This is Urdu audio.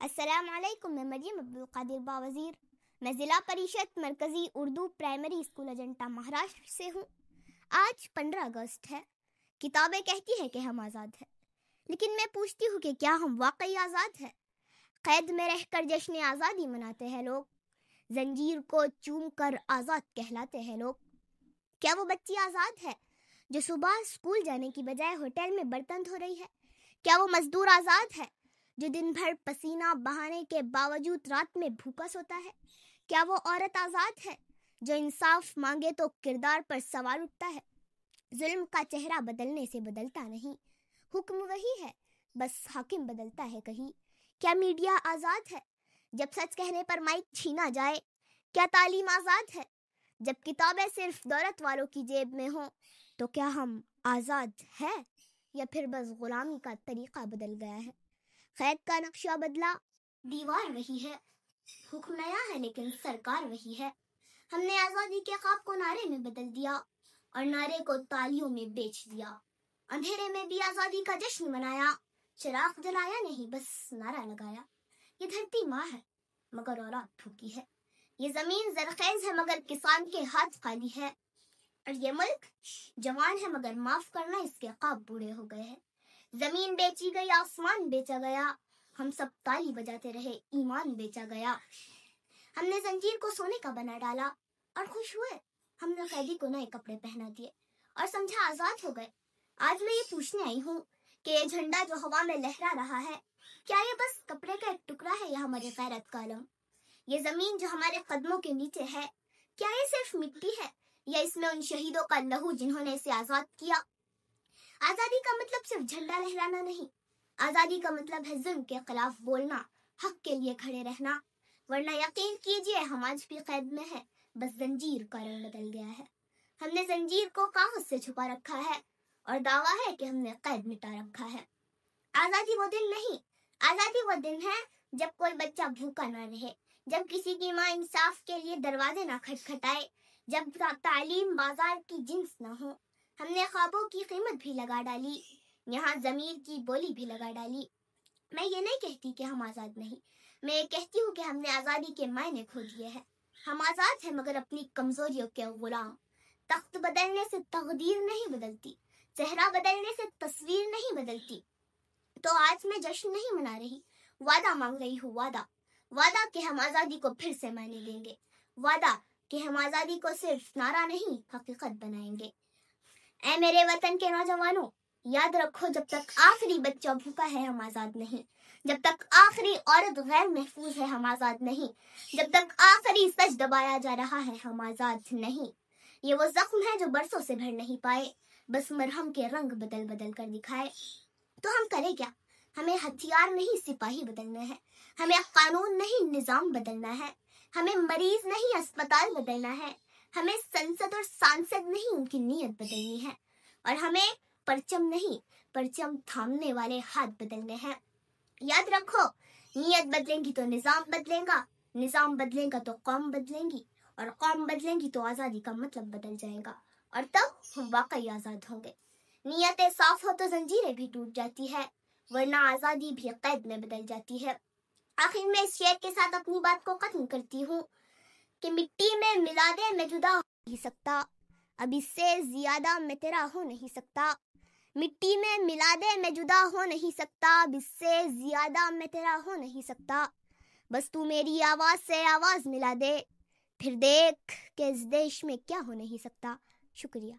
السلام علیکم، میں مریم عبدالقادر باوزیر، میں ضلع پریشد مرکزی اردو پرائمری اسکول اجنٹا مہاراشٹر سے ہوں۔ آج 15 اگست ہے۔ کتابیں کہتی ہیں کہ ہم آزاد ہیں، لیکن میں پوچھتی ہوں کہ کیا ہم واقعی آزاد ہیں؟ قید میں رہ کر جشن آزادی مناتے ہیں لوگ، زنجیر کو چوم کر آزاد کہلاتے ہیں لوگ۔ کیا وہ بچی آزاد ہے جو صبح اسکول جانے کی بجائے ہوٹل میں برتن دھو رہی ہے؟ کیا وہ مزدور آزاد ہے جو دن بھر پسینہ بہانے کے باوجود رات میں بھوکا سوتا ہے؟ کیا وہ عورت آزاد ہے جو انصاف مانگے تو کردار پر سوال اٹھتا ہے؟ ظلم کا چہرہ بدلنے سے بدلتا نہیں، حکم وہی ہے، بس حاکم بدلتا ہے کہیں۔ کیا میڈیا آزاد ہے جب سچ کہنے پر مائک چھینا جائے؟ کیا تعلیم آزاد ہے جب کتابیں صرف دولت والوں کی جیب میں ہوں؟ تو کیا ہم آزاد ہیں یا پھر بس غلامی کا طریقہ بدل گیا ہے؟ قید کا نقشہ بدلا، دیوار وہی ہے، حکم نیا ہے لیکن سرکار وہی ہے۔ ہم نے آزادی کے خواب کو نعرے میں بدل دیا اور نعرے کو تالیوں میں بیچ دیا۔ اندھیرے میں بھی آزادی کا جشن منایا، چراغ جلایا نہیں بس نعرہ لگایا۔ یہ دھرتی ماں ہے مگر اولاد بھوکی ہے، یہ زمین زرخیز ہے مگر کسان کے ہاتھ خالی ہے، اور یہ ملک جوان ہے مگر معاف کرنا اس کے خواب بوڑھے ہو گئے ہیں۔ زمین بیچی گئی، آسمان بیچا گیا، ہم سب تالی بجاتے رہے، ایمان بیچا گیا۔ ہم نے زنجیر کو سونے کا بنا ڈالا اور خوش ہوئے، ہم نے قیدی کو نئے کپڑے پہنا دیے اور سمجھا آزاد ہو گئے۔ آج میں یہ پوچھنے آئی ہوں کہ یہ جھنڈا جو ہوا میں لہرا رہا ہے، کیا یہ بس کپڑے کا ایک ٹکڑا ہے یا ہمارے غیرت کا علم؟ یہ زمین جو ہمارے قدموں کے نیچے ہے، کیا یہ صرف مٹی ہے یا اس میں ان شہیدوں کا لہو جنہوں نے اسے آزاد کیا؟ آزادی کا مطلب صرف جھنڈا لہرانا نہیں، آزادی کا مطلب ہے ظلم کے خلاف بولنا، حق کے لیے کھڑے رہنا، ورنہ یقین کیجئے ہم آج بھی قید میں ہیں، بس زنجیر کا رنگ بدل گیا ہے۔ ہم نے زنجیر کو کاغذ سے چھپا رکھا ہے اور دعویٰ ہے کہ ہم نے قید مٹا رکھا ہے۔ آزادی وہ دن نہیں، آزادی وہ دن ہے جب کوئی بچہ بھوکا نہ رہے، جب کسی کی ماں انصاف کے لیے دروازے نہ کھٹکھٹائے، جب تعلیم بازار کی جنس نہ ہو۔ ہم نے خوابوں کی قیمت بھی لگا ڈالی، یہاں ضمیر کی بولی بھی لگا ڈالی۔ میں یہ نہیں کہتی کہ ہم آزاد نہیں، میں یہ کہتی ہوں کہ ہم نے آزادی کے معنی کھو دیے ہیں۔ ہم آزاد ہیں مگر اپنی کمزوریوں کے غلام۔ تخت بدلنے سے تقدیر نہیں بدلتی، چہرہ بدلنے سے تصویر نہیں بدلتی۔ تو آج میں جشن نہیں منا رہی، وعدہ مانگ رہی ہوں، وعدہ کہ ہم آزادی کو پھر سے معنی دیں گے، وعدہ کہ ہم آزادی کو صرف نعرہ نہیں حقیقت بنائیں گے۔ اے میرے وطن کے نوجوانوں، یاد رکھو جب تک آخری بچہ بھوکا ہے ہم آزاد نہیں، جب تک آخری عورت غیر محفوظ ہے ہم آزاد نہیں، جب تک آخری سچ دبایا جا رہا ہے ہم آزاد نہیں۔ یہ وہ زخم ہے جو برسوں سے بھر نہیں پائے، بس مرہم کے رنگ بدل بدل کر دکھائے۔ تو ہم کریں کیا؟ ہمیں ہتھیار نہیں سپاہی بدلنا ہے، ہمیں قانون نہیں نظام بدلنا ہے، ہمیں مریض نہیں اسپتال بدلنا ہے، ہمیں سنسد اور سانسد نہیں ان کی نیت بدلنی ہے، اور ہمیں پرچم نہیں پرچم تھامنے والے ہاتھ بدلنے ہیں۔ یاد رکھو، نیت بدلیں گی تو نظام بدلے گا، نظام بدلے گا تو قوم بدلیں گی، اور قوم بدلیں گی تو آزادی کا مطلب بدل جائے گا، اور تب ہم واقعی آزاد ہوں گے۔ نیتیں صاف ہو تو زنجیریں بھی ٹوٹ جاتی ہے، ورنہ آزادی بھی قید میں بدل جاتی ہے۔ آخر میں اس شعر کے ساتھ اپنی بات کو ختم کرتی ہوں کہ مٹی میں ملا دے میں جدا ہو نہیں سکتا، اب اس سے زیادہ میں تیرا ہو نہیں سکتا۔ مٹی میں ملا دے میں جدا ہو نہیں سکتا، اب اس سے زیادہ میں تیرا ہو نہیں سکتا، بس تو میری آواز سے آواز ملا دے، پھر دیکھ کہ اس دیش میں کیا ہو نہیں سکتا۔ شکریہ۔